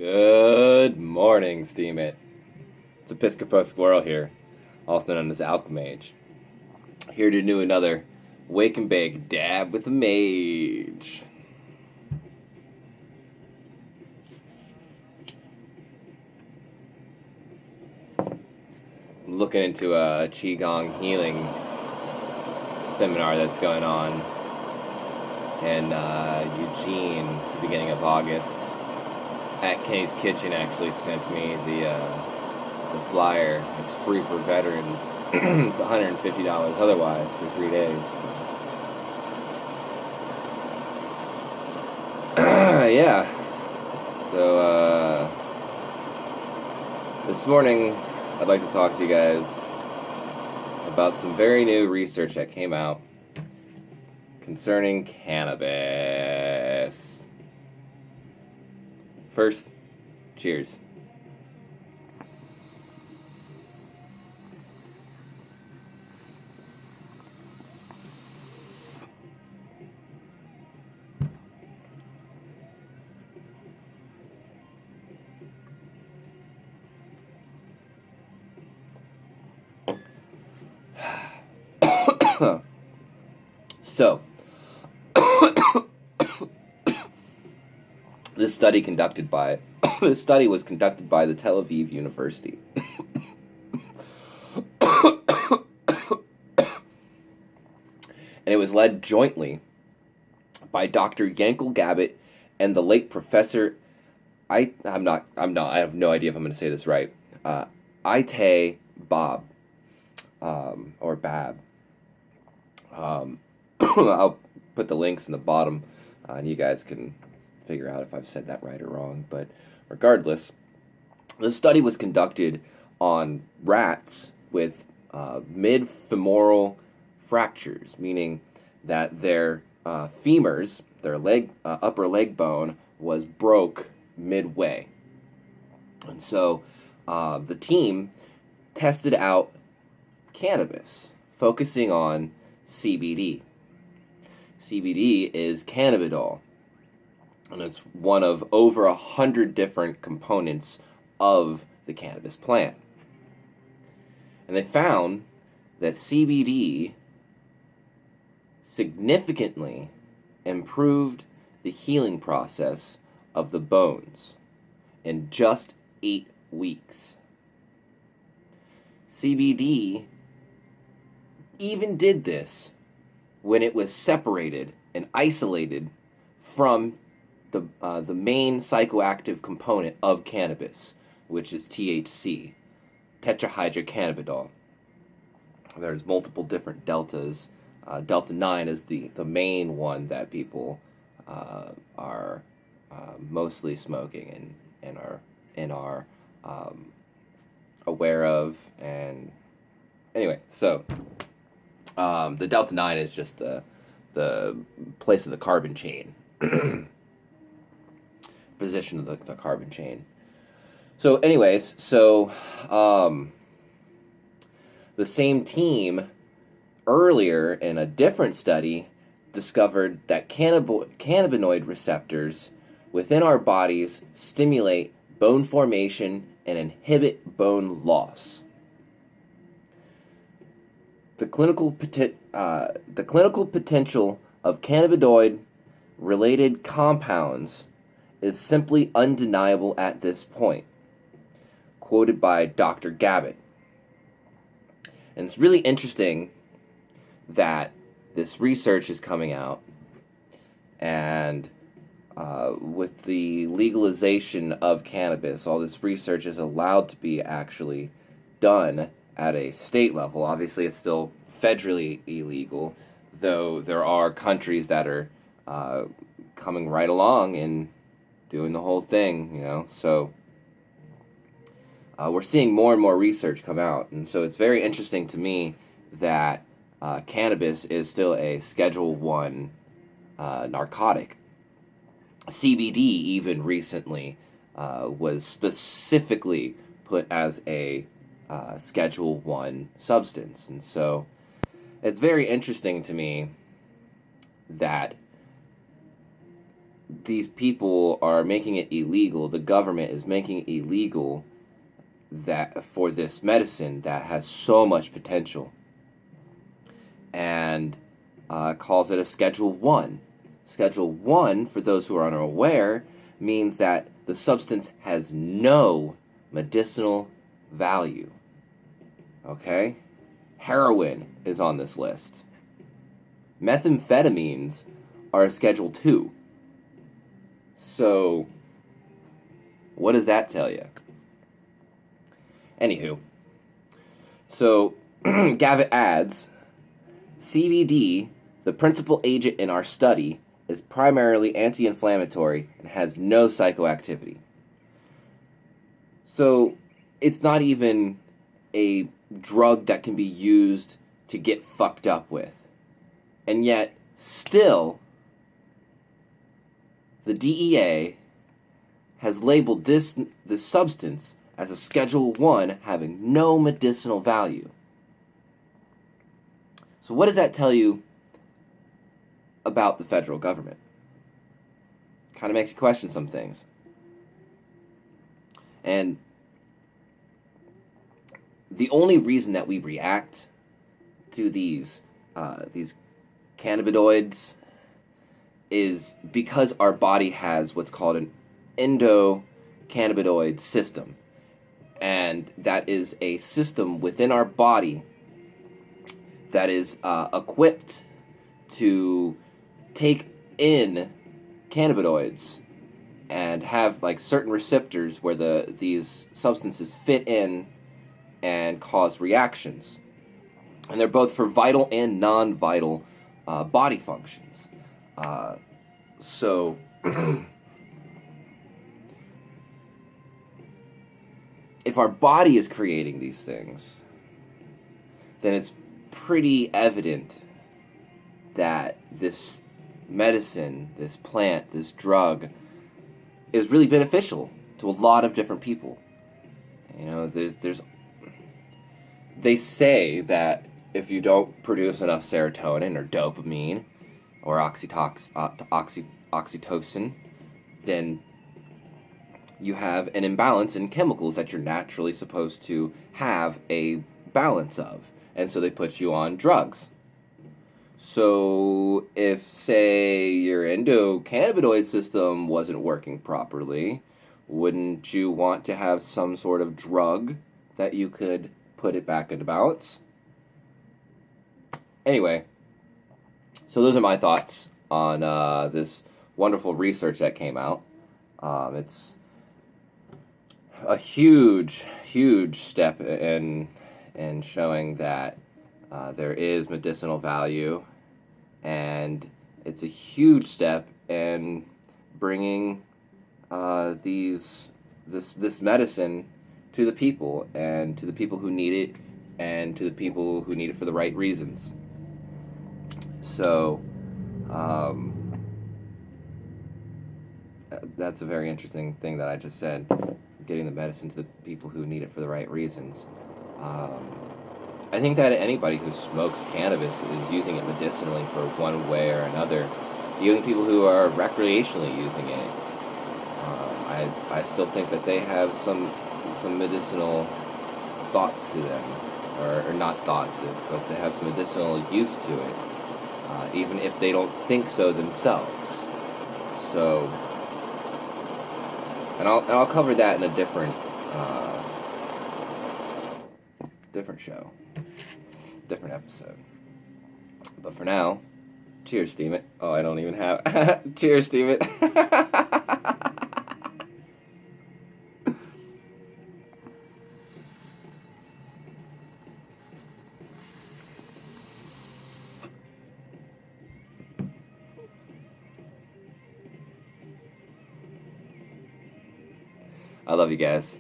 Good morning, Steam It. It's Episcopo Squirrel here, also known as Mage. Here to do another Wake and Bake Dab with the Mage. I'm looking into a Qigong healing seminar that's going on in Eugene at the beginning of August. At Kenny's Kitchen actually sent me the flyer. It's free for veterans. It's $150 otherwise for 3 days. Yeah. So, this morning I'd like to talk to you guys about some very new research that came out concerning cannabis. First, cheers. So, this study was conducted by the Tel Aviv University. And it was led jointly by Dr. Yankel Gabbett and the late Professor I have no idea if I'm going to say this right. Itay Bob or Bab. I'll put the links in the bottom, and you guys can figure out if I've said that right or wrong. But regardless, the study was conducted on rats with mid-femoral fractures, meaning that their femurs, their upper leg bone, was broke midway. And so the team tested out cannabis, focusing on CBD. CBD is cannabidiol, and it's one of over 100 different components of the cannabis plant. And they found that CBD significantly improved the healing process of the bones in just 8 weeks. CBD even did this when it was separated and isolated from the main psychoactive component of cannabis, which is THC, tetrahydrocannabinol. There's multiple different deltas. Delta 9 is the main one that people are mostly smoking and are aware of. And anyway, so the Delta 9 is just the place of the carbon chain. Position of the carbon chain. So anyways, the same team earlier in a different study discovered that cannabinoid receptors within our bodies stimulate bone formation and inhibit bone loss. The clinical potential of cannabinoid-related compounds is simply undeniable at this point, quoted by Dr. Gabbett. And it's really interesting that this research is coming out, and with the legalization of cannabis, all this research is allowed to be actually done at a state level. Obviously, it's still federally illegal, though there are countries that are coming right along and doing the whole thing, So we're seeing more and more research come out, and so it's very interesting to me that cannabis is still a Schedule 1 narcotic. CBD even recently was specifically put as a Schedule 1 substance. And so it's very interesting to me that these people are making it illegal. The government is making it illegal that for this medicine that has so much potential, and calls it a Schedule 1. Schedule 1, for those who are unaware, means that the substance has no medicinal value. Okay? Heroin is on this list. Methamphetamines are a Schedule 2. So, what does that tell you? Anywho, so Gavitt adds, CBD, the principal agent in our study, is primarily anti-inflammatory and has no psychoactivity. So it's not even a drug that can be used to get fucked up with. And yet, still, the DEA has labeled this substance as a Schedule 1 having no medicinal value. So what does that tell you about the federal government? Kind of makes you question some things. And the only reason that we react to these cannabinoids is because our body has what's called an endocannabinoid system. And that is a system within our body that is equipped to take in cannabinoids and have like certain receptors where these substances fit in and cause reactions. And they're both for vital and non-vital body functions. So if our body is creating these things, then it's pretty evident that this medicine, this plant, this drug is really beneficial to a lot of different people. You know, they say that if you don't produce enough serotonin or dopamine or oxytocin, then you have an imbalance in chemicals that you're naturally supposed to have a balance of. And so they put you on drugs. So if, say, your endocannabinoid system wasn't working properly, wouldn't you want to have some sort of drug that you could put it back into balance? Anyway, so those are my thoughts on this wonderful research that came out. It's a huge step in showing that there is medicinal value, and it's a huge step in bringing this medicine to the people, and to the people who need it, and to the people who need it for the right reasons. So that's a very interesting thing that I just said, getting the medicine to the people who need it for the right reasons. I think that anybody who smokes cannabis is using it medicinally for one way or another. Even people who are recreationally using it, I still think that they have some medicinal thoughts to them, or not thoughts, but they have some medicinal use to it, even if they don't think so themselves. So, and I'll cover that in a different show, different episode. But for now, cheers, steam it. Oh, I don't even have. Cheers, steam it. I love you guys.